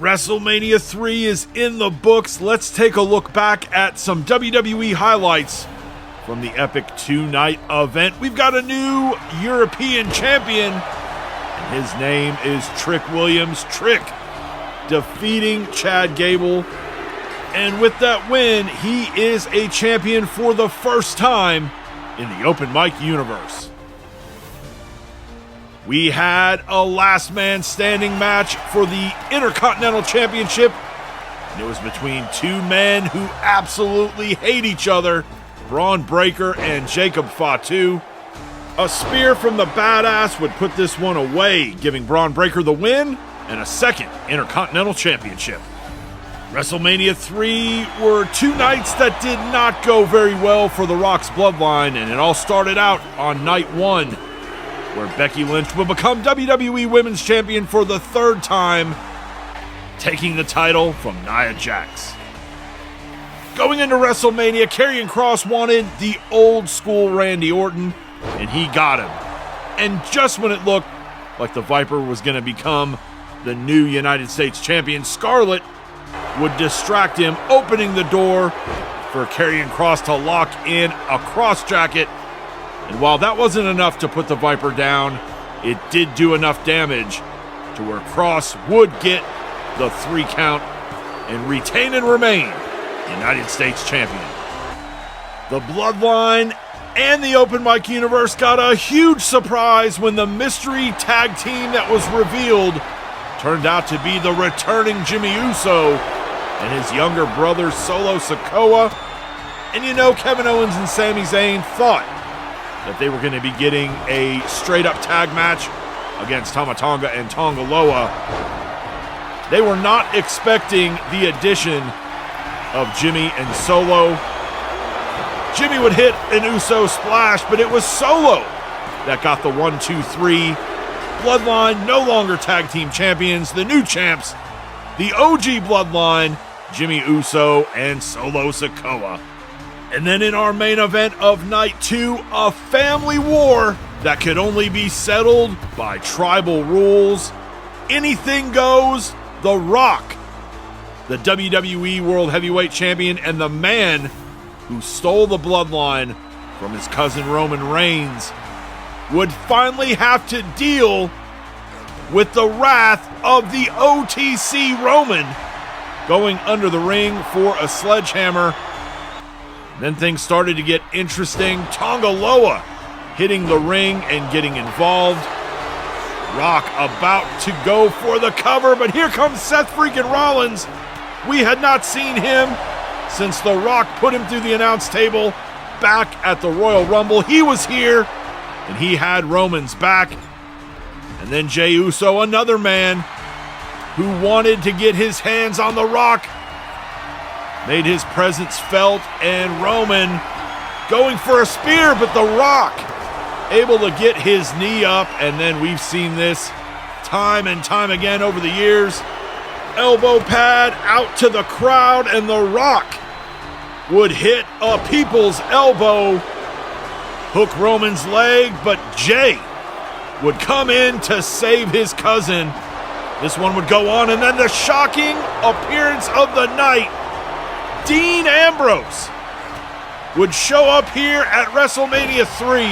WrestleMania 3 is in the books. Let's take a look back at some WWE highlights from the epic two-night event. We've got a new European champion, and his name is Trick Williams. Trick defeating Chad Gable, and with that win, he is a champion for the first time in the open mic universe. We had a last man standing match for the Intercontinental Championship, and it was between two men who absolutely hate each other, Braun Breaker and Jacob Fatu. A spear from the Badass would put this one away, giving Braun Breaker the win and a second Intercontinental Championship. WrestleMania 3 were two nights that did not go very well for The Rock's bloodline, and it all started out on night one, where Becky Lynch will become WWE Women's Champion for the third time, taking the title from Nia Jax. Going into WrestleMania, Karrion Kross wanted the old school Randy Orton, and he got him. And just when it looked like the Viper was going to become the new United States Champion, Scarlett would distract him, opening the door for Karrion Kross to lock in a cross jacket. And while that wasn't enough to put the Viper down, it did do enough damage to where Kross would get the 3 count and retain and remain United States Champion. The Bloodline and the Open Mic Universe got a huge surprise when the mystery tag team that was revealed turned out to be the returning Jey Uso and his younger brother Solo Sikoa. And you know, Kevin Owens and Sami Zayn thought that they were going to be getting a straight-up tag match against Tama Tonga and Tonga Loa. They were not expecting the addition of Jimmy and Solo. Jimmy would hit an Uso splash, but it was Solo that got the 1-2-3. Bloodline no longer tag team champions. The new champs, the OG Bloodline, Jimmy Uso and Solo Sikoa. And then in our main event of night 2, a family war that could only be settled by tribal rules. Anything goes. The Rock, the WWE World Heavyweight Champion and the man who stole the bloodline from his cousin Roman Reigns, would finally have to deal with the wrath of the OTC Roman going under the ring for a sledgehammer. Then things started to get interesting. Tonga Loa hitting the ring and getting involved. Rock about to go for the cover, but here comes Seth freaking Rollins. We had not seen him since The Rock put him through the announce table back at the Royal Rumble. He was here, and he had Roman's back. And then Jey Uso, another man who wanted to get his hands on The Rock, made his presence felt, and Roman going for a spear, but The Rock able to get his knee up. And then we've seen this time and time again over the years. Elbow pad out to the crowd, and The Rock would hit a people's elbow, hook Roman's leg, but Jey would come in to save his cousin. This one would go on, and then the shocking appearance of the night, Dean Ambrose would show up here at WrestleMania 3,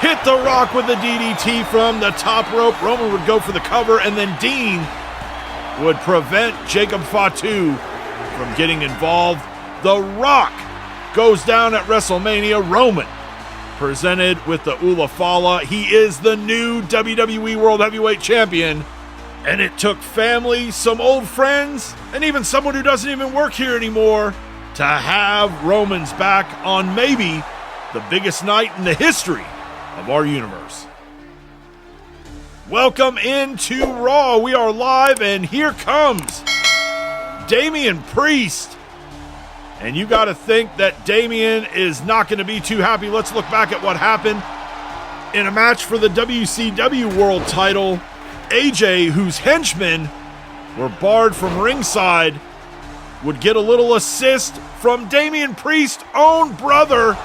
hit The Rock with the DDT from the top rope. Roman would go for the cover, and then Dean would prevent Jacob Fatu from getting involved. The Rock goes down at WrestleMania. Roman presented with the Ula Fala. He is the new WWE World Heavyweight Champion. And it took family, some old friends, and even someone who doesn't even work here anymore to have Roman's back on maybe the biggest night in the history of our universe. Welcome into Raw. We are live, and here comes Damian Priest. And you got to think that Damian is not going to be too happy. Let's look back at what happened in a match for the WCW World title. AJ, whose henchmen were barred from ringside, would get a little assist from Damian Priest's own brother,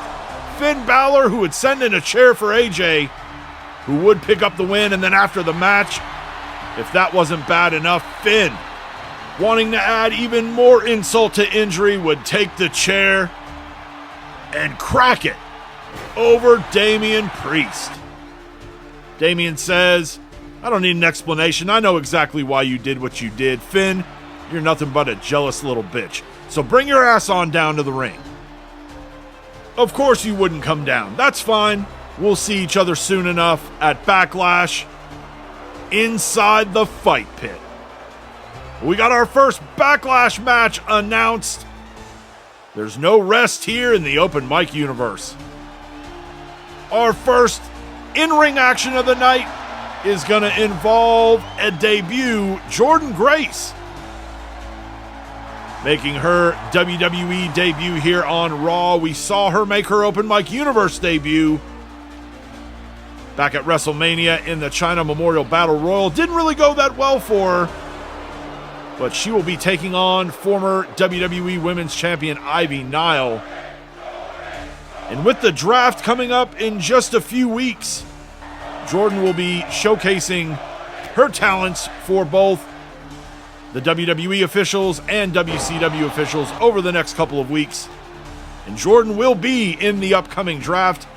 Finn Balor, who would send in a chair for AJ, who would pick up the win. And then after the match, If that wasn't bad enough, Finn, wanting to add even more insult to injury, would take the chair and crack it over Damian Priest. Damian says, I don't need an explanation. I know exactly why you did what you did. Finn, you're nothing but a jealous little bitch. So bring your ass on down to the ring. Of course you wouldn't come down. That's fine. We'll see each other soon enough at Backlash inside the fight pit. We got our first Backlash match announced. There's no rest here in the open mic universe. Our first in-ring action of the night is going to involve a debut, Jordynne Grace, making her WWE debut here on Raw. We saw her make her open mic universe debut back at Wrestlemania in the China Memorial Battle Royal. Didn't really go that well for her, but she will be taking on former WWE Women's Champion Ivy Nile. And with the draft coming up in just a few weeks, Jordynne will be showcasing her talents for both the WWE officials and WCW officials over the next couple of weeks. And Jordynne will be in the upcoming draft.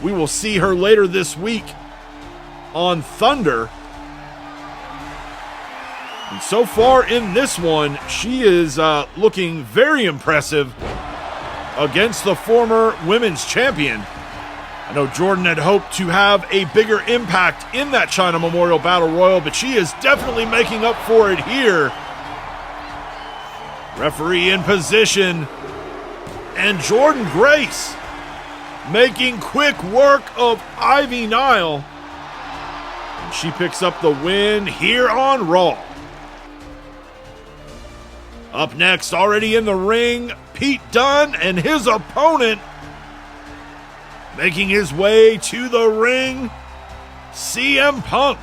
We will see her later this week on Thunder. And so far in this one, she is looking very impressive against the former women's champion. I know Jordynne had hoped to have a bigger impact in that China Memorial Battle Royal, but she is definitely making up for it here. Referee in position, and Jordynne Grace making quick work of Ivy Nile. And she picks up the win here on Raw. Up next, already in the ring, Pete Dunne and his opponent making his way to the ring, CM Punk.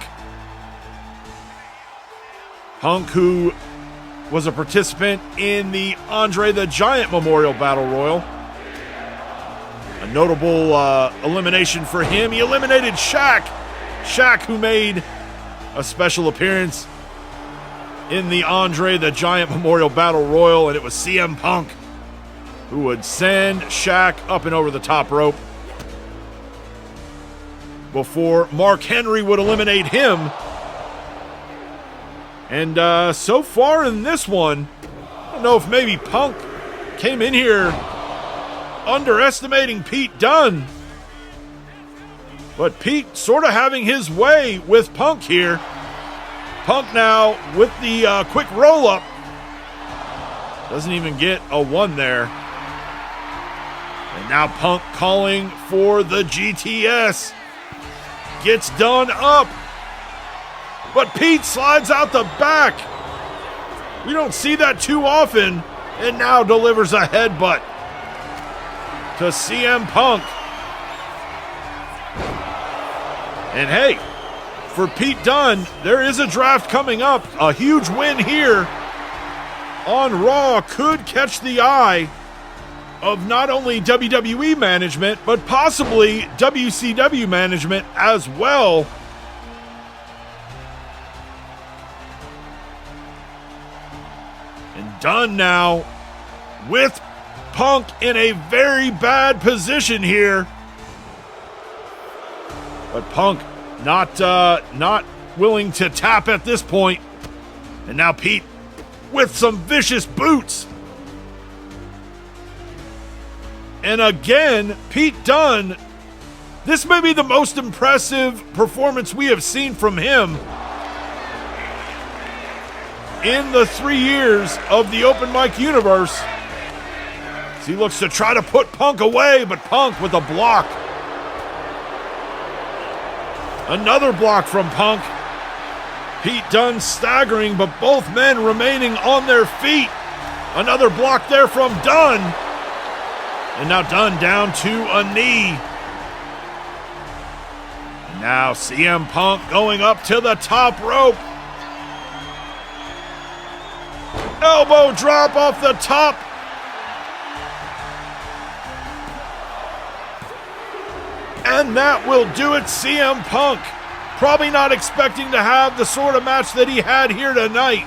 Punk, who was a participant in the Andre the Giant Memorial Battle Royal. A notable elimination for him. He eliminated Shaq. Shaq, who made a special appearance in the Andre the Giant Memorial Battle Royal, and it was CM Punk who would send Shaq up and over the top rope before Mark Henry would eliminate him. And so far in this one, I don't know if maybe Punk came in here underestimating Pete Dunne, but Pete sort of having his way with Punk here. Punk now with the quick roll-up. Doesn't even get a one there. And now Punk calling for the GTS. Gets done up. But Pete slides out the back. We don't see that too often. And now delivers a headbutt to CM Punk. And hey, for Pete Dunne, there is a draft coming up. A huge win here on Raw could catch the eye of not only WWE management, but possibly WCW management as well. And Dunne now with Punk in a very bad position here. But Punk not willing to tap at this point. And now Pete with some vicious boots. And again, Pete Dunne, this may be the most impressive performance we have seen from him in the 3 years of the open mic universe. As he looks to try to put Punk away, but Punk with a block. Another block from Punk. Pete Dunne staggering, but both men remaining on their feet. Another block there from Dunne. And now Dunne down to a knee. And now CM Punk going up to the top rope. Elbow drop off the top. And that will do it. CM Punk Probably not expecting to have the sort of match that he had here tonight.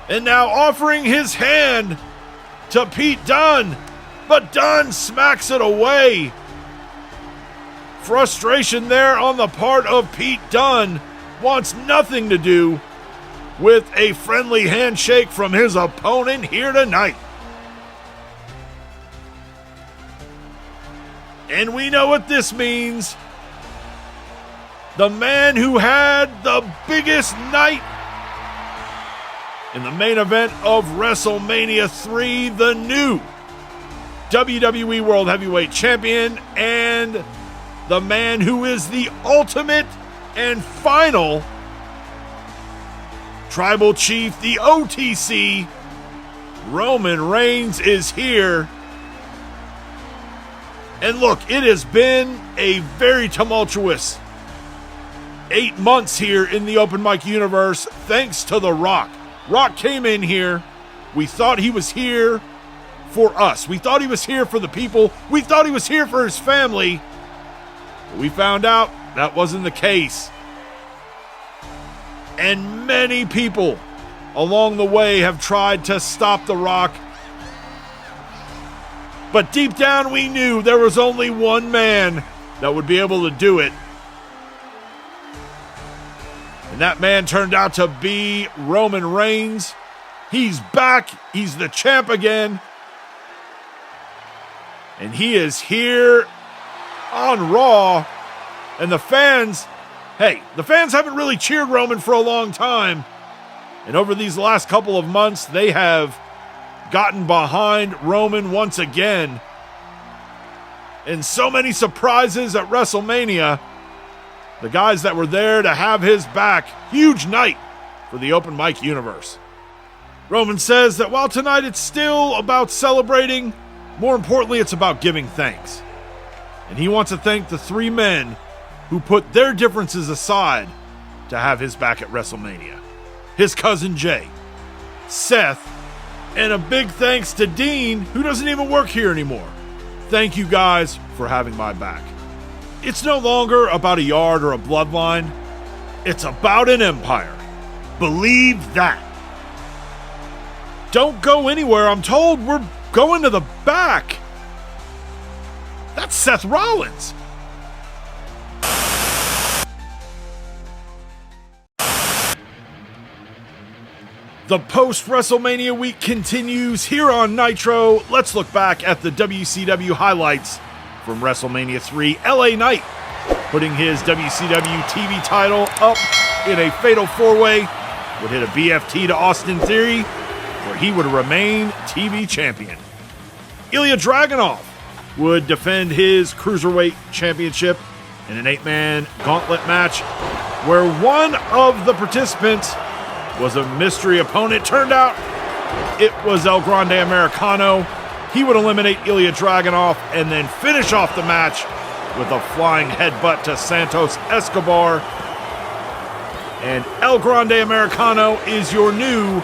And now offering his hand to Pete Dunne, but Dunne smacks it away. Frustration there on the part of Pete Dunne. Wants nothing to do with a friendly handshake from his opponent here tonight. And we know what this means. The man who had the biggest night in the main event of WrestleMania 3, the new WWE World Heavyweight Champion, and the man who is the ultimate and final Tribal Chief, the OTC, Roman Reigns, is here. And look, it has been a very tumultuous 8 months here in the open mic universe, thanks to The Rock. Rock came in here. We thought he was here for us. We thought he was here for the people. We thought he was here for his family. But we found out that wasn't the case. And many people along the way have tried to stop The Rock. But deep down we knew there was only one man that would be able to do it. And that man turned out to be Roman Reigns. He's back. He's the champ again. And he is here on Raw. And the fans, the fans haven't really cheered Roman for a long time. And over these last couple of months, they have gotten behind Roman once again. And so many surprises at WrestleMania. The guys that were there to have his back. Huge night for the open mic universe. Roman says that while tonight it's still about celebrating, more importantly, it's about giving thanks. And he wants to thank the three men who put their differences aside to have his back at WrestleMania. His cousin Jey, Seth, and a big thanks to Dean, who doesn't even work here anymore. Thank you guys for having my back. It's no longer about a yard or a bloodline. It's about an empire. Believe that. Don't go anywhere. I'm told we're going to the back. That's Seth Rollins. The post-WrestleMania week continues here on Nitro. Let's look back at the WCW highlights from WrestleMania 3. LA Knight putting his WCW TV title up in a fatal four-way, would hit a BFT to Austin Theory, where he would remain TV champion. Ilya Dragunov would defend his Cruiserweight Championship in an 8-man gauntlet match, where one of the participants was a mystery opponent. Turned out it was El Grande Americano. He would eliminate Ilya Dragunov and then finish off the match with a flying headbutt to Santos Escobar. And El Grande Americano is your new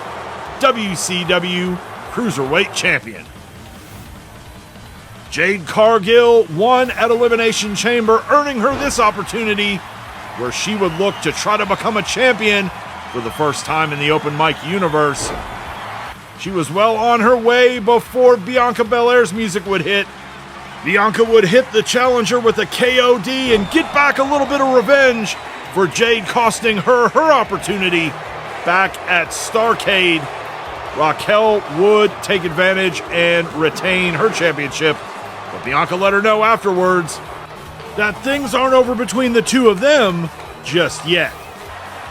WCW Cruiserweight Champion. Jade Cargill won at Elimination Chamber, earning her this opportunity where she would look to try to become a champion for the first time in the open mic universe. She was well on her way before Bianca Belair's music would hit. Bianca would hit the challenger with a KOD and get back a little bit of revenge for Jade costing her opportunity back at Starrcade. Raquel would take advantage and retain her championship, but Bianca let her know afterwards that things aren't over between the two of them just yet.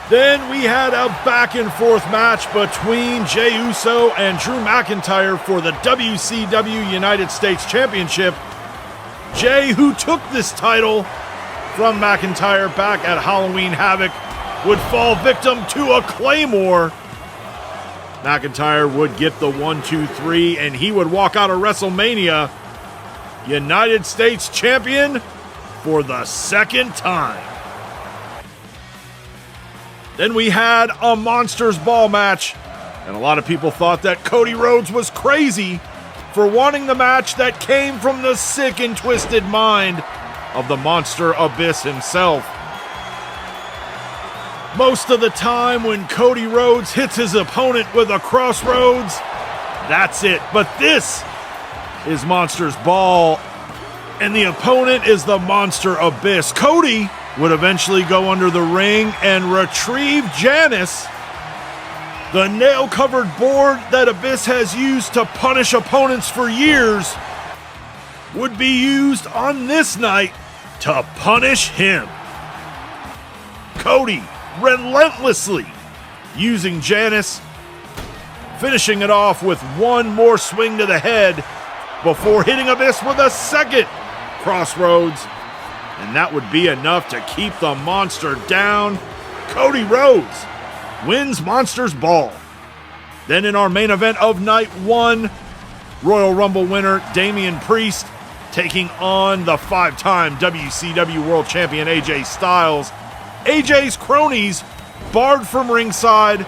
Then we had a back-and-forth match between Jey Uso and Drew McIntyre for the WCW United States Championship. Jey, who took this title from McIntyre back at Halloween Havoc, would fall victim to a Claymore. McIntyre would get the 1-2-3, and he would walk out of WrestleMania United States Champion for the second time. Then we had a Monsters Ball match, and a lot of people thought that Cody Rhodes was crazy for wanting the match that came from the sick and twisted mind of the Monster Abyss himself. Most of the time when Cody Rhodes hits his opponent with a crossroads, that's it. But this is Monster's Ball, and the opponent is the Monster Abyss. Cody would eventually go under the ring and retrieve Janice. The nail-covered board that Abyss has used to punish opponents for years would be used on this night to punish him. Cody relentlessly using Janice, finishing it off with one more swing to the head before hitting Abyss with a second crossroads, and that would be enough to keep the monster down. Cody Rhodes wins Monster's Ball. Then in our main event of night one, Royal Rumble winner Damian Priest taking on the 5-time WCW World Champion AJ Styles. AJ's cronies barred from ringside.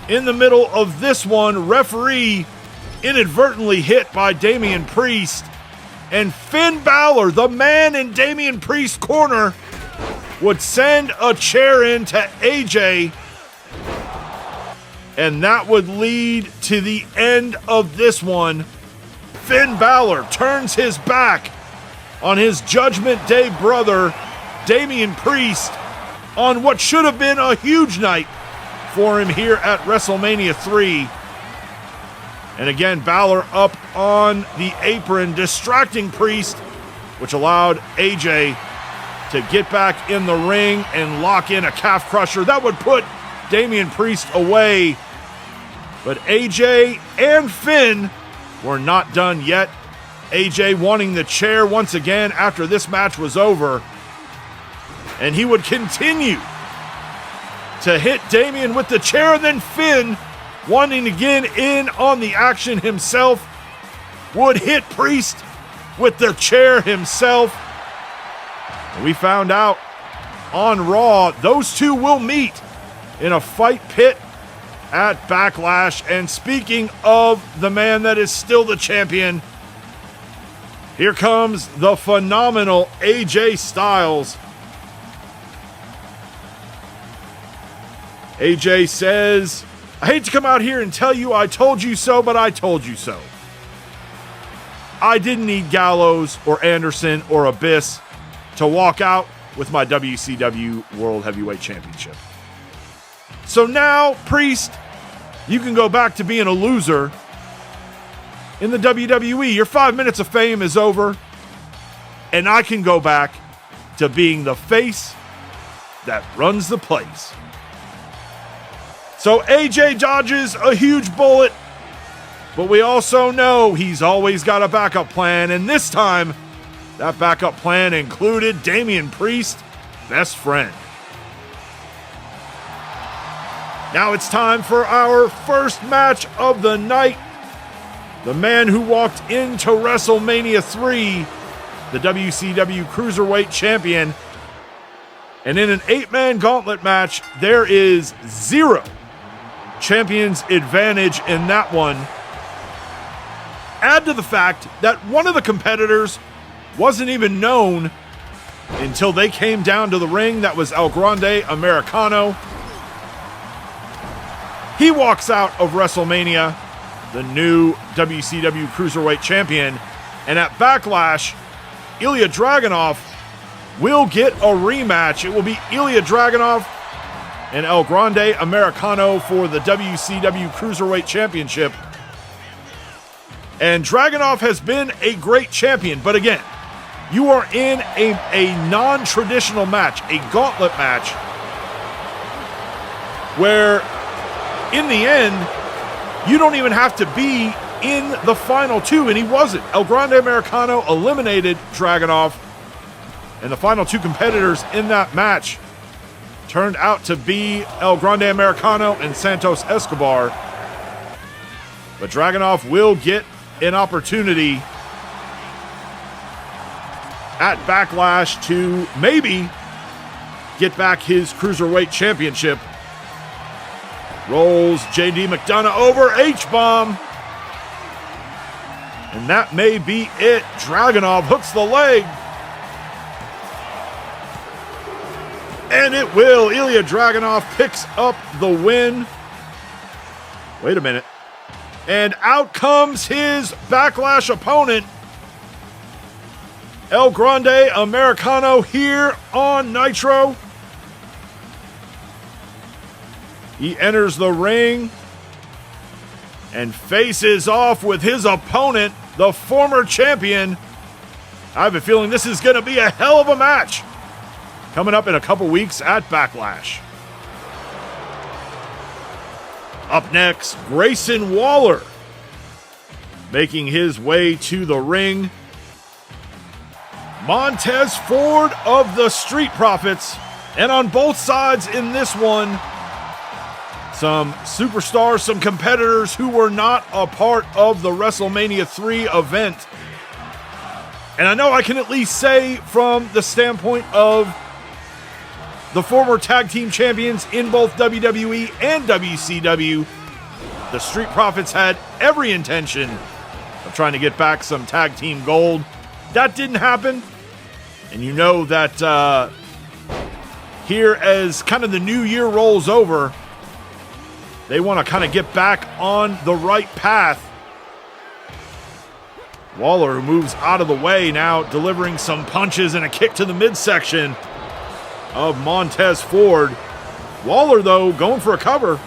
In the middle of this one, referee inadvertently hit by Damian Priest, and Finn Balor, the man in Damian Priest's corner, would send a chair in to AJ, and that would lead to the end of this one. Finn Balor turns his back on his Judgment Day brother, Damian Priest, on what should have been a huge night for him here at WrestleMania 3. And again, Balor up on the apron, distracting Priest, which allowed AJ to get back in the ring and lock in a calf crusher. That would put Damian Priest away. But AJ and Finn were not done yet. AJ wanting the chair once again after this match was over. And he would continue to hit Damian with the chair, and then Finn, wanting to get in on the action himself, would hit Priest with the chair himself. And we found out on Raw, those two will meet in a fight pit at Backlash. And speaking of the man that is still the champion, here comes the phenomenal AJ Styles. AJ says, "I hate to come out here and tell you I told you so, but I told you so. I didn't need Gallows or Anderson or Abyss to walk out with my WCW World Heavyweight Championship. So now, Priest, you can go back to being a loser in the WWE. Your 5 minutes of fame is over, and I can go back to being the face that runs the place." So AJ dodges a huge bullet, but we also know he's always got a backup plan, and this time, that backup plan included Damian Priest, best friend. Now it's time for our first match of the night. The man who walked into WrestleMania 3, the WCW Cruiserweight Champion. And in an 8-man gauntlet match, there is 0 champion's advantage in that one. Add to the fact that one of the competitors wasn't even known until they came down to the ring. That was El Grande Americano. He walks out of WrestleMania, the new WCW Cruiserweight Champion, and at Backlash, Ilya Dragunov will get a rematch. It will be Ilya Dragunov and El Grande Americano for the WCW Cruiserweight Championship. And Dragunov has been a great champion, but again, you are in a non-traditional match, a gauntlet match, where in the end, you don't even have to be in the final two, and he wasn't. El Grande Americano eliminated Dragunov, and the final two competitors in that match turned out to be El Grande Americano and Santos Escobar. But Dragunov will get an opportunity at Backlash to maybe get back his Cruiserweight Championship. Rolls JD McDonough over, H-bomb. And that may be it. Dragunov hooks the leg. And it will. Ilya Dragunov picks up the win. Wait a minute. And out comes his Backlash opponent, El Grande Americano, here on Nitro. He enters the ring and faces off with his opponent, the former champion. I have a feeling this is going to be a hell of a match coming up in a couple weeks at Backlash. Up next, Grayson Waller making his way to the ring. Montez Ford of the Street Profits. And on both sides in this one, some superstars, some competitors who were not a part of the WrestleMania 3 event. And I know I can at least say from the standpoint of the former tag team champions in both WWE and WCW, the Street Profits had every intention of trying to get back some tag team gold. That didn't happen. And you know that here, as kind of the new year rolls over, they want to kind of get back on the right path. Waller, who moves out of the way now, delivering some punches and a kick to the midsection of Montez Ford. Waller, though, going for a cover.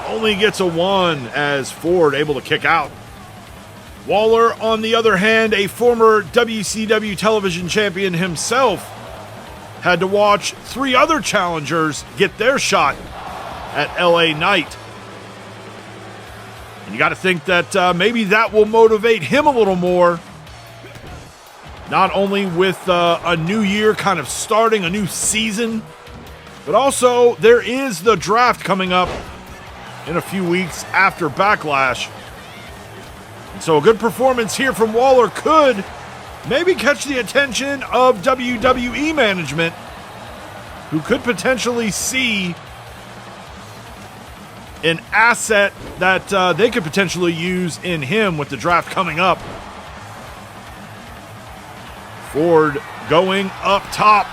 Only gets a 1 as Ford able to kick out. Waller, on the other hand, a former WCW television champion himself, had to watch 3 other challengers get their shot at LA Knight. And you got to think that maybe that will motivate him a little more. Not only with a new year kind of starting, a new season, but also there is the draft coming up in a few weeks after Backlash. And so a good performance here from Waller could maybe catch the attention of WWE management, who could potentially see an asset that they could potentially use in him with the draft coming up. Ford going up top.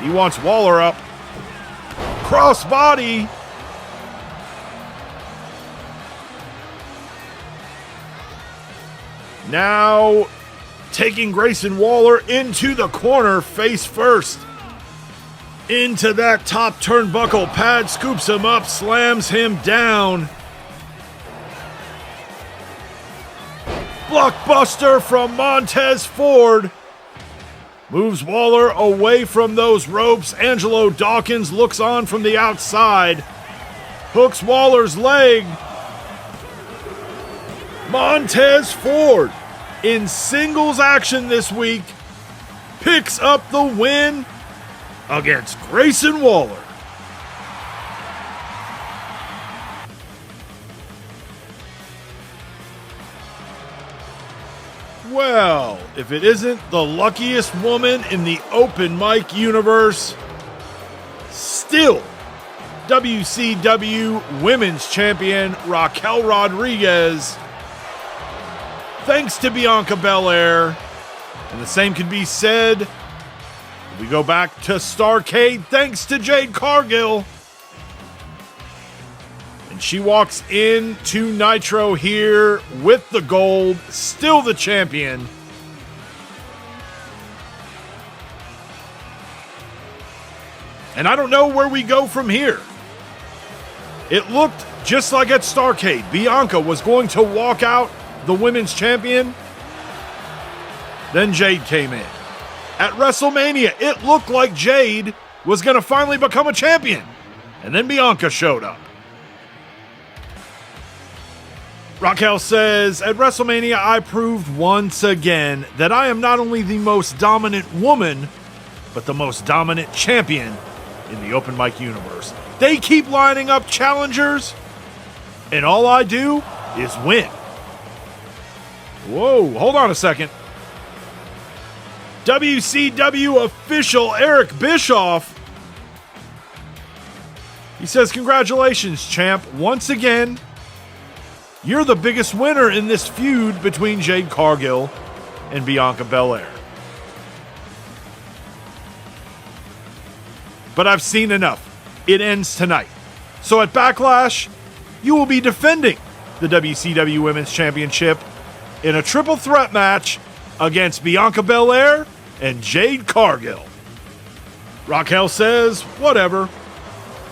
He wants Waller up. Crossbody. Now taking Grayson Waller into the corner face first. Into that top turnbuckle pad, scoops him up, slams him down. Blockbuster from Montez Ford. Moves Waller away from those ropes. Angelo Dawkins looks on from the outside. Hooks Waller's leg. Montez Ford, in singles action this week, picks up the win against Grayson Waller. Well, if it isn't the luckiest woman in the open mic universe, still WCW Women's Champion Raquel Rodriguez, thanks to Bianca Belair. And the same can be said, if we go back to Starrcade, thanks to Jade Cargill. And she walks into Nitro here with the gold, still the champion. And I don't know where we go from here. It looked just like at Starrcade. Bianca was going to walk out the women's champion. Then Jade came in. At WrestleMania, it looked like Jade was going to finally become a champion. And then Bianca showed up. Raquel says, at WrestleMania, I proved once again that I am not only the most dominant woman, but the most dominant champion in the open mic universe. They keep lining up challengers, and all I do is win. Whoa, hold on a second. WCW official Eric Bischoff. He says, congratulations, champ. Once again, you're the biggest winner in this feud between Jade Cargill and Bianca Belair. But I've seen enough. It ends tonight. So at Backlash, you will be defending the WCW Women's Championship in a triple threat match against Bianca Belair and Jade Cargill. Raquel says, whatever.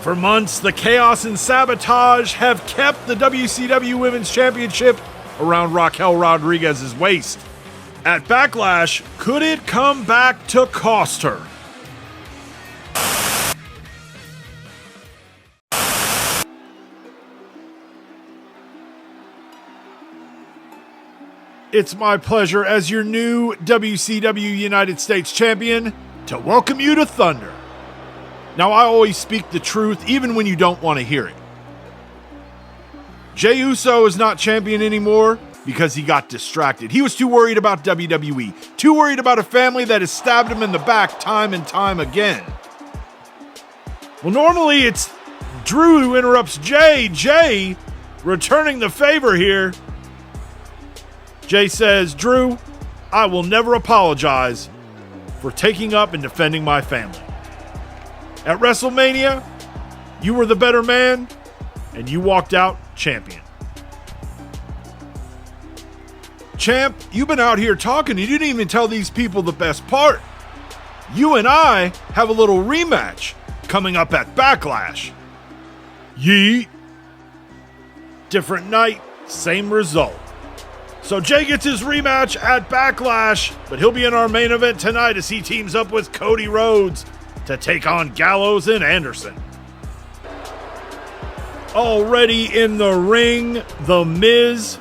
For months, the chaos and sabotage have kept the WCW Women's Championship around Raquel Rodriguez's waist. At Backlash, could it come back to cost her? It's my pleasure as your new WCW United States Champion to welcome you to Thunder. Now, I always speak the truth even when you don't want to hear it. Jey Uso is not champion anymore because he got distracted. He was too worried about WWE, too worried about a family that has stabbed him in the back time and time again. Well, normally it's Drew who interrupts Jey. Jey returning the favor here. Jey says, Drew, I will never apologize for taking up and defending my family. At WrestleMania, you were the better man, and you walked out champion. Champ, you've been out here talking. You didn't even tell these people the best part. You and I have a little rematch coming up at Backlash. Yeet. Different night, same result. So Jey gets his rematch at Backlash, but he'll be in our main event tonight as he teams up with Cody Rhodes to take on Gallows and Anderson. Already in the ring, The Miz.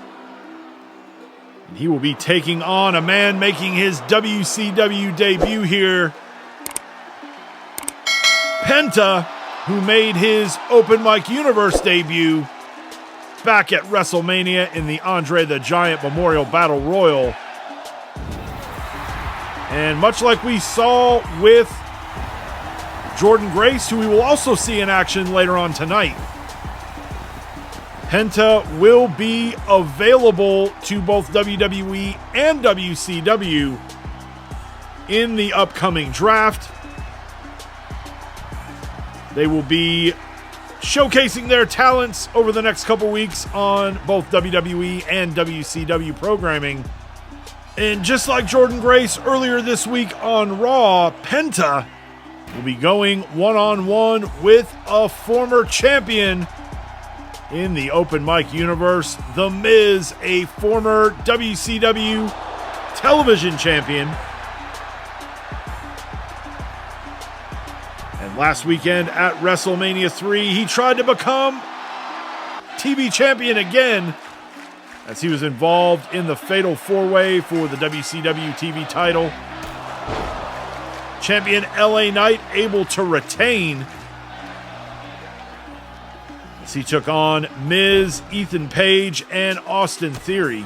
And he will be taking on a man making his WCW debut here, Penta, who made his Open Mic Universe debut back at WrestleMania in the Andre the Giant Memorial Battle Royal. And much like we saw with Jordynne Grace, who we will also see in action later on tonight, Penta will be available to both WWE and WCW in the upcoming draft. They will be showcasing their talents over the next couple weeks on both WWE and WCW programming. And just like Jordynne Grace earlier this week on Raw, Penta will be going one-on-one with a former champion in the Open Mic Universe, The Miz, a former WCW television champion. And last weekend at WrestleMania 3, he tried to become TV champion again as he was involved in the Fatal 4-Way for the WCW TV title. Champion LA Knight able to retain as he took on Miz, Ethan Page, and Austin Theory.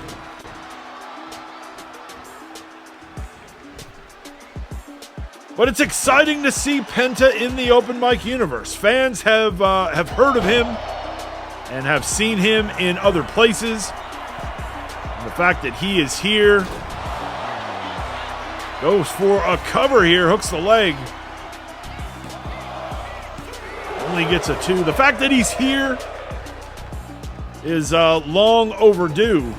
But it's exciting to see Penta in the Open Mic Universe. Fans have heard of him and have seen him in other places. And the fact that he is here, goes for a cover here, hooks the leg. Only gets a 2. The fact that he's here is long overdue.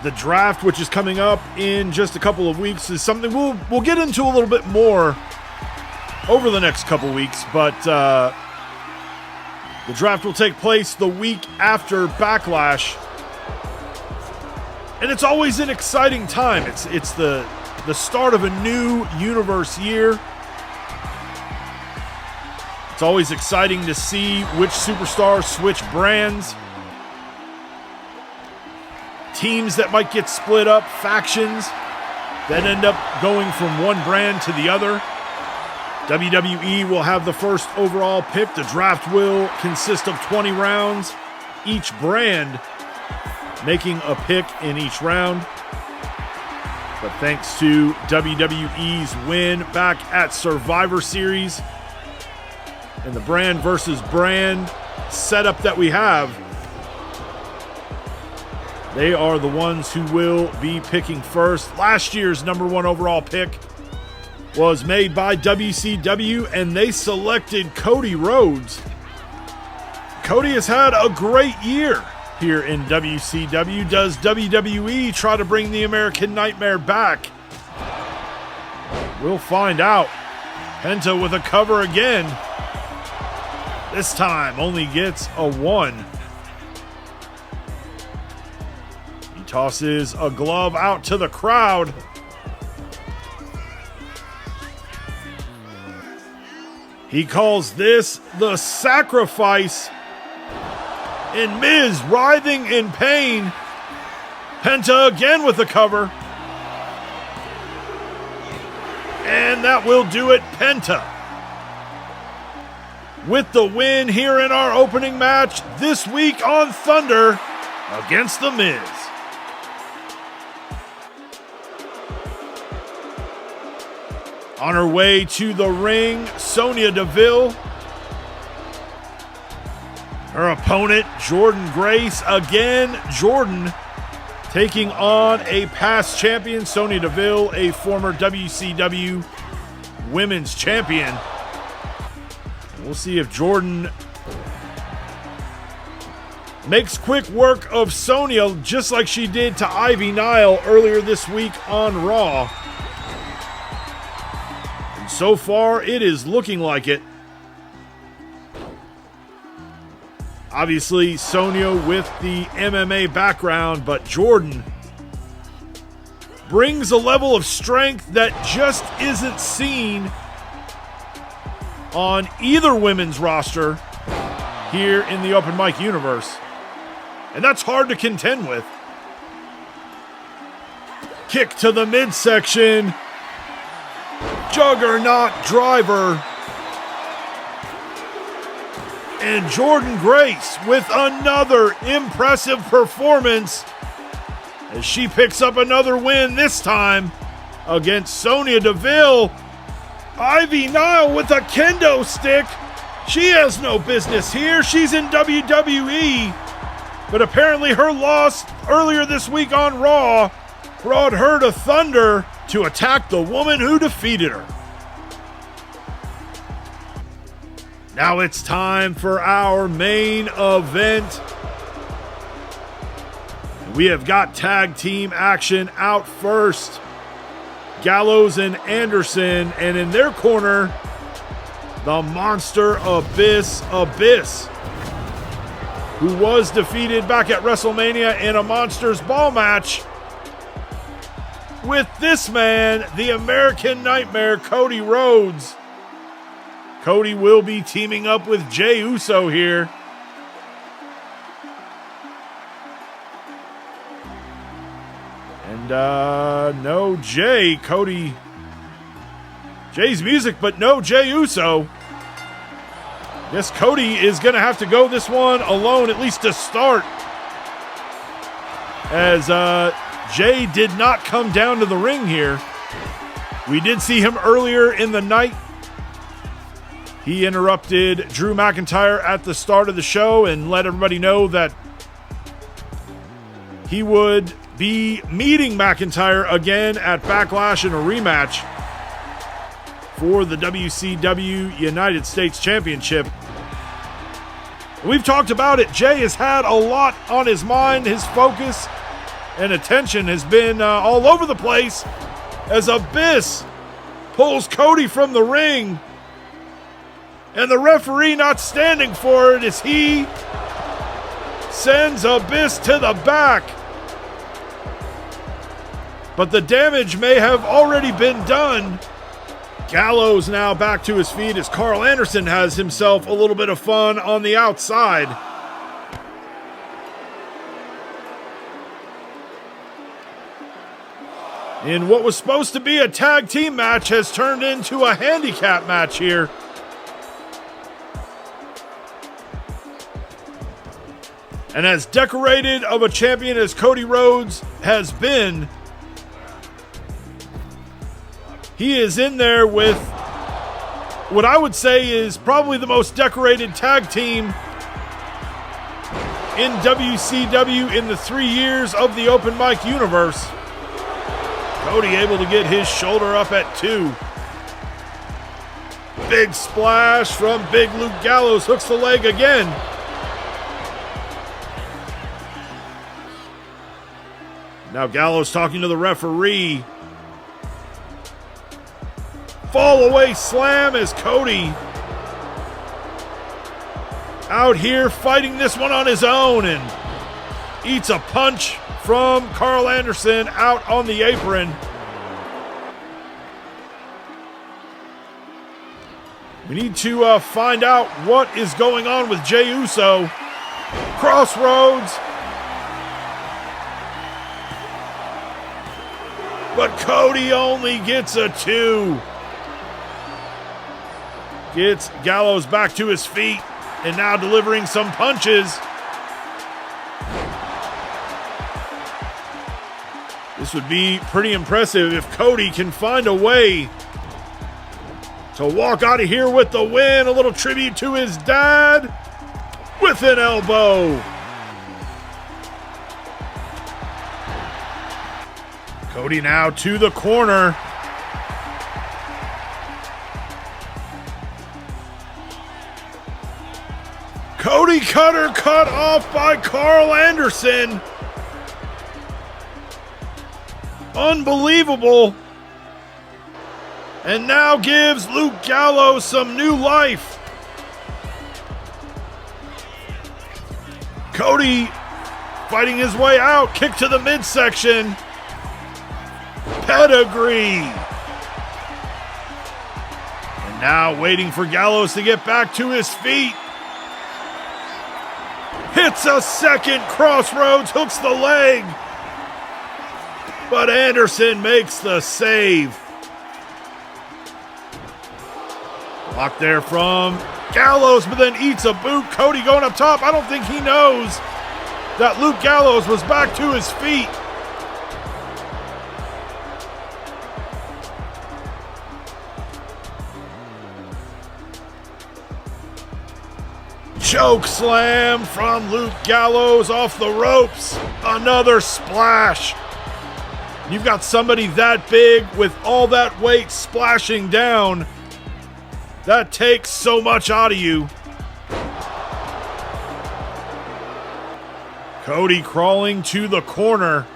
The draft, which is coming up in just a couple of weeks, is something we'll get into a little bit more over the next couple weeks. But the draft will take place the week after Backlash, and it's always an exciting time. It's the start of a new universe year. It's always exciting to see which superstars switch brands. Teams that might get split up, factions that end up going from one brand to the other. WWE will have the first overall pick. The draft will consist of 20 rounds, each brand making a pick in each round. But thanks to WWE's win back at Survivor Series and the brand versus brand setup that we have, They are the ones who will be picking first. Last year's #1 overall pick was made by WCW, and they selected Cody Rhodes. Cody has had a great year here in WCW. Does WWE try to bring the American Nightmare back? We'll find out. Penta with a cover again. This time only gets a 1. He tosses a glove out to the crowd. He calls this the sacrifice. And Miz writhing in pain. Penta again with the cover. And that will do it. Penta with the win here in our opening match this week on Thunder against The Miz. On her way to the ring, Sonya Deville. Her opponent, Jordynne Grace. Again, Jordan taking on a past champion, Sonya Deville, a former WCW Women's Champion. We'll see if Jordan makes quick work of Sonya, just like she did to Ivy Nile earlier this week on Raw. And so far, it is looking like it. Obviously, Sonya with the MMA background, but Jordan brings a level of strength that just isn't seen on either women's roster here in the open mic universe. And that's hard to contend with. Kick to the midsection. Juggernaut driver. And Jordynne Grace with another impressive performance as she picks up another win, this time against Sonya Deville. Ivy Nile with a kendo stick. She has no business here. She's in WWE. But apparently her loss earlier this week on Raw brought her to Thunder to attack the woman who defeated her. Now it's time for our main event. We have got tag team action out first. Gallows and Anderson, and in their corner, the monster Abyss, who was defeated back at Wrestlemania in a Monsters Ball match with this man, the American Nightmare, Cody Rhodes. Cody will be teaming up with Jey Uso here. And no Jey. Jey's music, but no Jey Uso. Guess Cody is going to have to go this one alone, at least to start. As Jey did not come down to the ring here. We did see him earlier in the night. He interrupted Drew McIntyre at the start of the show and let everybody know that he would be meeting McIntyre again at Backlash in a rematch for the WCW United States Championship. We've talked about it. Jey has had a lot on his mind. His focus and attention has been all over the place as Abyss pulls Cody from the ring. And the referee not standing for it as he sends Abyss to the back. But the damage may have already been done. Gallows now back to his feet as Carl Anderson has himself a little bit of fun on the outside. In what was supposed to be a tag team match has turned into a handicap match here. And as decorated of a champion as Cody Rhodes has been, he is in there with what I would say is probably the most decorated tag team in WCW in the 3 years of the open mic universe. Cody able to get his shoulder up at 2. Big splash from Big Luke Gallows, hooks the leg again. Now Gallows talking to the referee. Fall away slam as Cody out here fighting this one on his own and eats a punch from Carl Anderson out on the apron. We need to find out what is going on with Jey Uso. Crossroads. But Cody only gets a 2. Gets Gallows back to his feet and now delivering some punches. This would be pretty impressive if Cody can find a way to walk out of here with the win. A little tribute to his dad with an elbow. Cody now to the corner. Cody cutter cut off by Carl Anderson. Unbelievable. And now gives Luke Gallows some new life. Cody fighting his way out. Kick to the midsection. Pedigree. And now waiting for Gallows to get back to his feet. Hits a second crossroads, hooks the leg. But Anderson makes the save. Blocked there from Gallows, but then eats a boot. Cody going up top. I don't think he knows that Luke Gallows was back to his feet. Choke slam from Luke Gallows off the ropes. Another splash. You've got somebody that big with all that weight splashing down. That takes so much out of you. Cody crawling to the corner.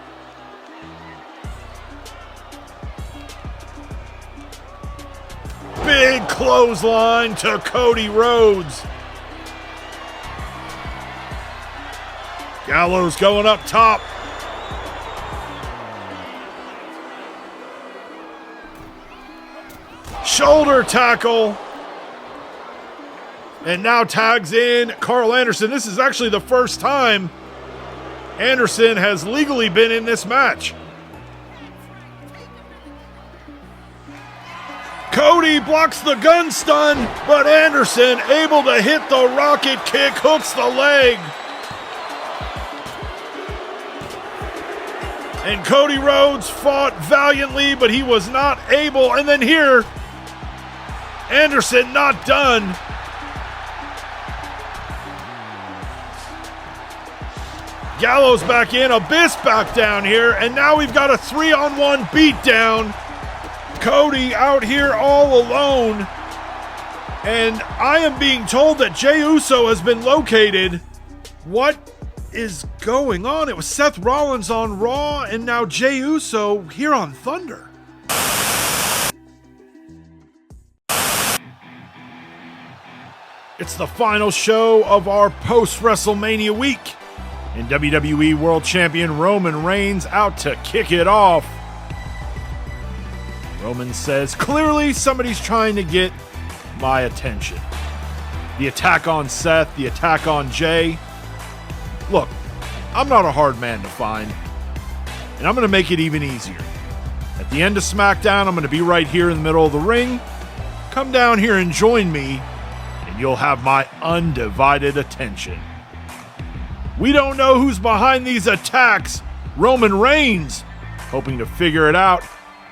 Big clothesline to Cody Rhodes. Gallows going up top. Shoulder tackle. And now tags in Carl Anderson. This is actually the first time Anderson has legally been in this match. Cody blocks the gun stun, but Anderson able to hit the rocket kick, hooks the leg. And Cody Rhodes fought valiantly, but he was not able. And then here, Anderson not done. Gallows back in, Abyss back down here, and now we've got a 3-on-1 beatdown. Cody out here all alone. And I am being told that Jey Uso has been located. What is going on? It was Seth Rollins on Raw, and now Jey Uso here on Thunder. It's the final show of our post-WrestleMania week, and WWE World Champion Roman Reigns out to kick it off. Roman says, clearly somebody's trying to get my attention. The attack on Seth, the attack on Jey. Look, I'm not a hard man to find, and I'm going to make it even easier. At the end of SmackDown, I'm going to be right here in the middle of the ring. Come down here and join me, and you'll have my undivided attention. We don't know who's behind these attacks. Roman Reigns, hoping to figure it out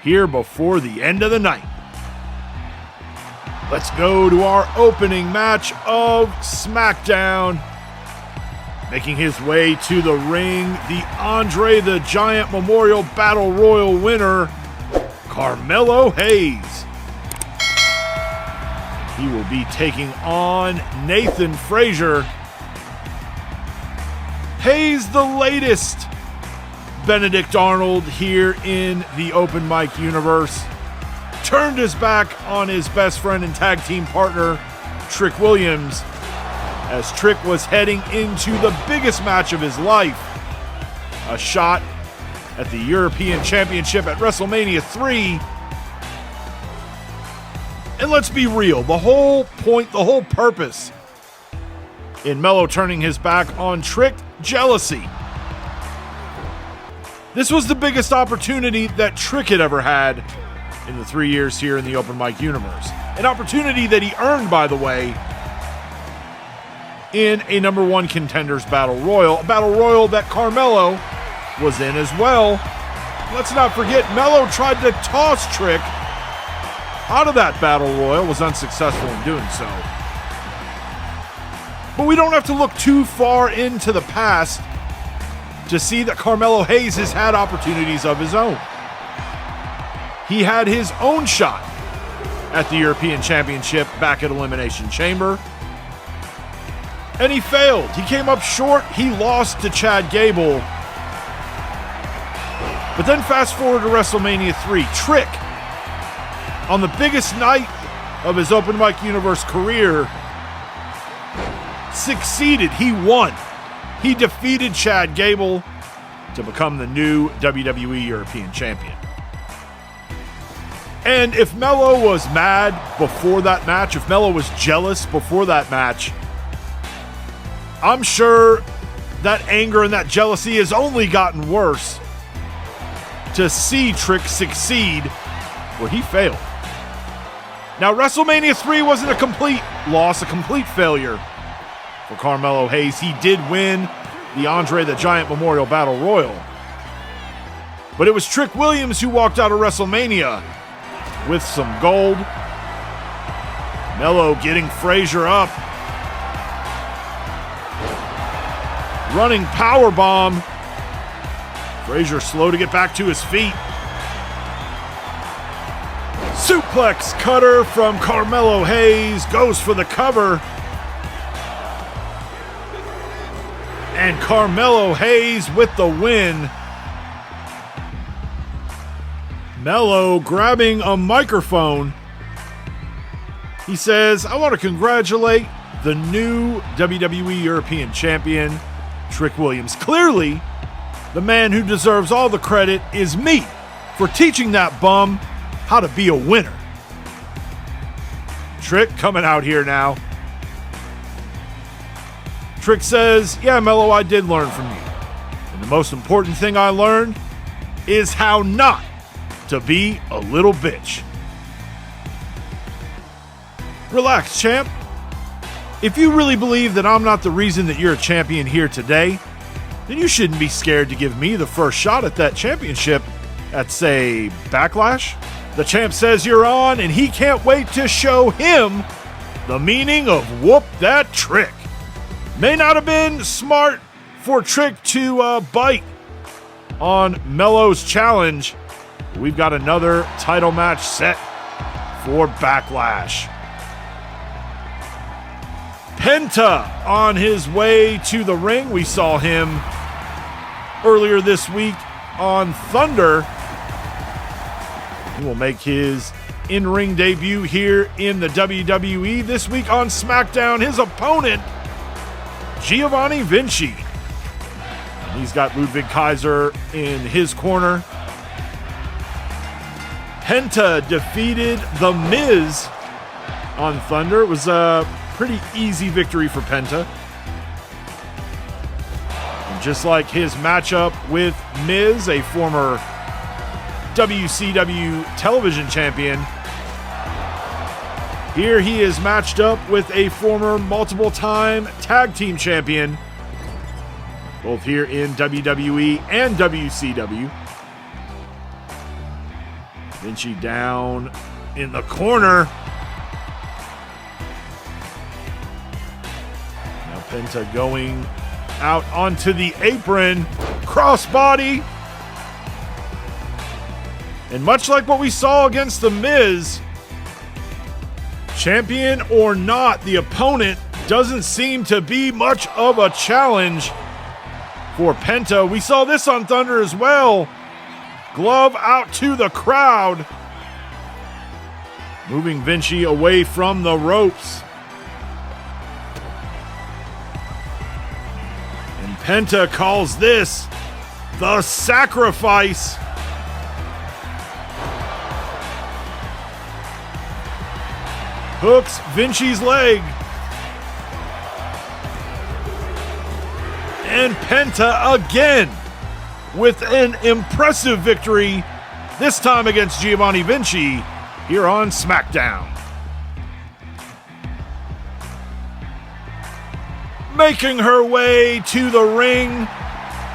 here before the end of the night. Let's go to our opening match of SmackDown. Making his way to the ring, the Andre the Giant Memorial Battle Royal winner, Carmelo Hayes. He will be taking on Nathan Frazier. Hayes, the latest Benedict Arnold here in the open mic universe, turned his back on his best friend and tag team partner, Trick Williams, as Trick was heading into the biggest match of his life, a shot at the European Championship at WrestleMania 3. And let's be real, the whole point, the whole purpose in Melo turning his back on Trick, jealousy. This was the biggest opportunity that Trick had ever had in the 3 years here in the open mic universe. An opportunity that he earned, by the way, in a number one contenders battle royal, a battle royal that Carmelo was in as well. Let's not forget, Melo tried to toss Trick out of that battle royal, was unsuccessful in doing so. But we don't have to look too far into the past to see that Carmelo Hayes has had opportunities of his own. He had his own shot at the European Championship back at Elimination Chamber, and he failed. He came up short. He lost to Chad Gable. But then fast forward to WrestleMania 3. Trick, on the biggest night of his open mic universe career, succeeded. He won. He defeated Chad Gable to become the new WWE European Champion. And if Melo was mad before that match, if Melo was jealous before that match, I'm sure that anger and that jealousy has only gotten worse to see Trick succeed where he failed. Now, WrestleMania 3 wasn't a complete loss, a complete failure for Carmelo Hayes. He did win the Andre the Giant Memorial Battle Royal. But it was Trick Williams who walked out of WrestleMania with some gold. Melo getting Frazier up. Running powerbomb. Frazier slow to get back to his feet. Suplex cutter from Carmelo Hayes. Goes for the cover. And Carmelo Hayes with the win. Melo grabbing a microphone. He says, I want to congratulate the new WWE European Champion, Trick Williams. Clearly, the man who deserves all the credit is me for teaching that bum how to be a winner. Trick coming out here now. Trick says, yeah, Melo, I did learn from you. And the most important thing I learned is how not to be a little bitch. Relax, champ. If you really believe that I'm not the reason that you're a champion here today, then you shouldn't be scared to give me the first shot at that championship at, say, Backlash. The champ says you're on, and he can't wait to show him the meaning of whoop that Trick. May not have been smart for Trick to bite on Melo's challenge. We've got another title match set for Backlash. Penta on his way to the ring. We saw him earlier this week on Thunder. He will make his in-ring debut here in the WWE this week on SmackDown. His opponent, Giovanni Vinci. He's got Ludwig Kaiser in his corner. Penta defeated The Miz on Thunder. It was a pretty easy victory for Penta. And just like his matchup with Miz, a former WCW television champion, here he is matched up with a former multiple-time tag team champion, both here in WWE and WCW. Vinci down in the corner. Now Penta going Out onto the apron. Crossbody. And much like what we saw against The Miz, champion or not, the opponent doesn't seem to be much of a challenge for Penta. We saw this on Thunder as well. Glove out to the crowd. Moving Vinci away from the ropes. And Penta calls this the sacrifice. Hooks Vinci's leg. And Penta again with an impressive victory, this time against Giovanni Vinci here on SmackDown. Making her way to the ring,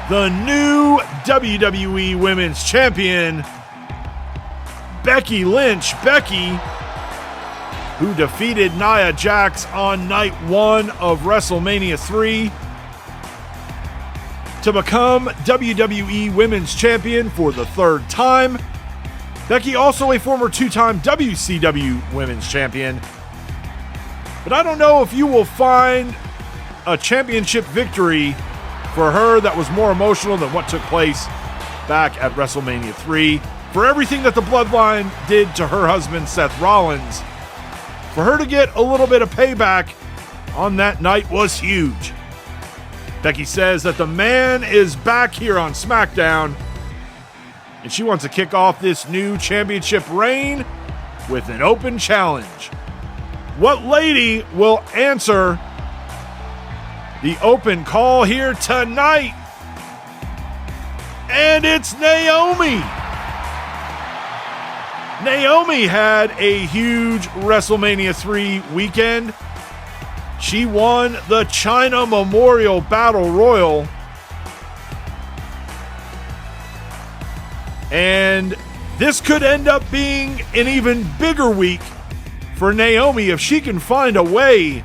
the new WWE Women's Champion, Becky Lynch. Becky, who defeated Nia Jax on night 1 of WrestleMania 3 to become WWE Women's Champion for the 3rd time. Becky, also a former 2-time WCW Women's Champion. But I don't know if you will find a championship victory for her that was more emotional than what took place back at WrestleMania 3. For everything that the Bloodline did to her husband, Seth Rollins, for her to get a little bit of payback on that night was huge. Becky says that the man is back here on SmackDown, and she wants to kick off this new championship reign with an open challenge. What lady will answer the open call here tonight? And it's Naomi. Naomi had a huge WrestleMania 3 weekend. She won the China Memorial Battle Royal. And this could end up being an even bigger week for Naomi if she can find a way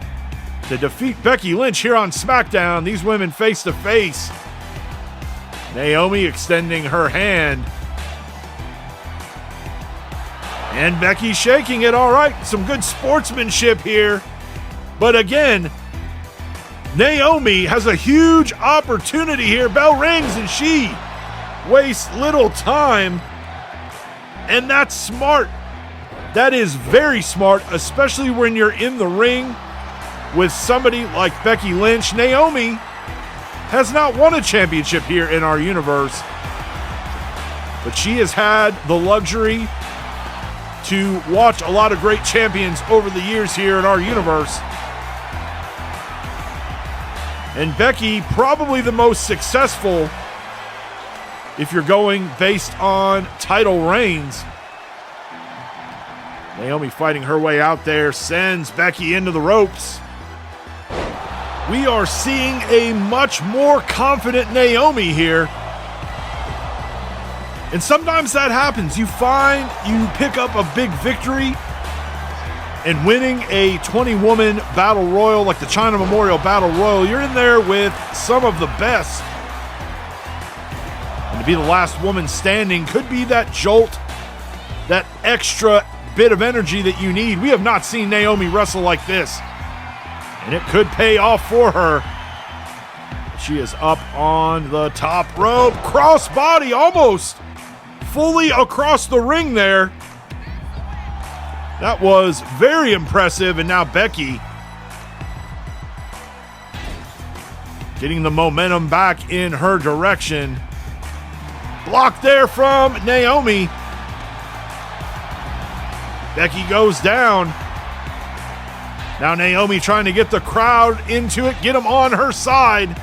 to defeat Becky Lynch here on SmackDown. These women face to face. Naomi extending her hand. And Becky shaking it. All right, some good sportsmanship here. But again, Naomi has a huge opportunity here. Bell rings and she wastes little time. And that's smart. That is very smart, especially when you're in the ring with somebody like Becky Lynch. Naomi has not won a championship here in our universe, but she has had the luxury to watch a lot of great champions over the years here in our universe. And Becky, probably the most successful if you're going based on title reigns. Naomi fighting her way out there, sends Becky into the ropes. We are seeing a much more confident Naomi here. And sometimes that happens. You find you pick up a big victory, and winning a 20-woman battle royal like the China Memorial Battle Royal, you're in there with some of the best. And to be the last woman standing could be that jolt, that extra bit of energy that you need. We have not seen Naomi wrestle like this, and it could pay off for her. She is up on the top rope. Crossbody almost fully across the ring there. That was very impressive. And now Becky getting the momentum back in her direction. Blocked there from Naomi. Becky goes down. Now Naomi trying to get the crowd into it, get them on her side.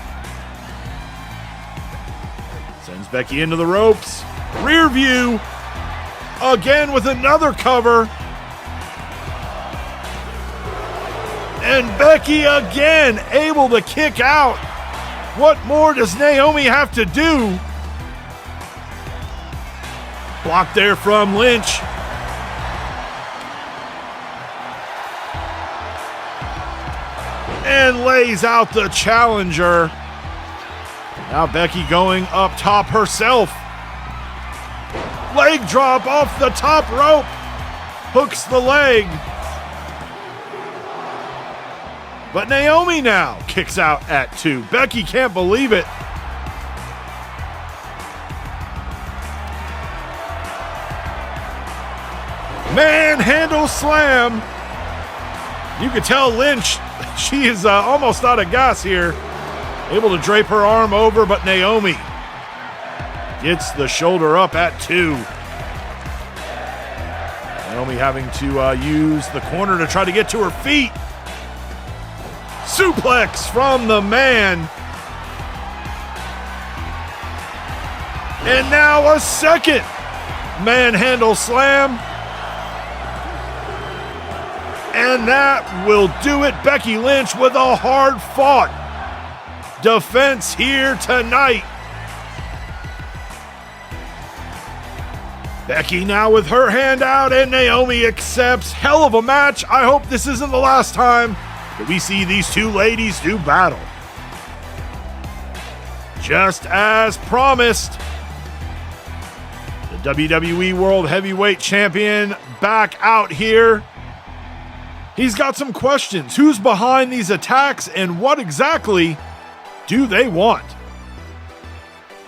Sends Becky into the ropes. Rear view. Again with another cover. And Becky again able to kick out. What more does Naomi have to do? Blocked there from Lynch. And lays out the challenger. Now Becky going up top herself. Leg drop off the top rope. Hooks the leg. But Naomi now kicks out at 2. Becky can't believe it. Manhandle slam. You can tell Lynch, she is almost out of gas here. Able to drape her arm over, but Naomi gets the shoulder up at 2. Naomi having to use the corner to try to get to her feet. Suplex from the man. And now a second manhandle slam. And that will do it. Becky Lynch with a hard-fought defense here tonight. Becky now with her hand out, and Naomi accepts. Hell of a match. I hope this isn't the last time that we see these two ladies do battle. Just as promised, the WWE World Heavyweight Champion back out here. He's got some questions. Who's behind these attacks, and what exactly do they want?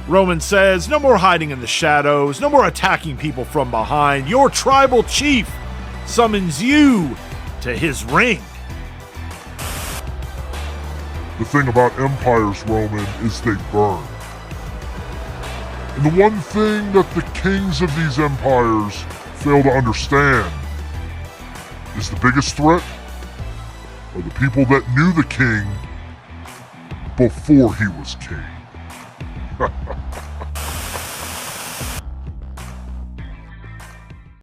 Roman says, no more hiding in the shadows, no more attacking people from behind. Your tribal chief summons you to his ring. The thing about empires, Roman, is they burn. And the one thing that the kings of these empires fail to understand is the biggest threat are the people that knew the king before he was king.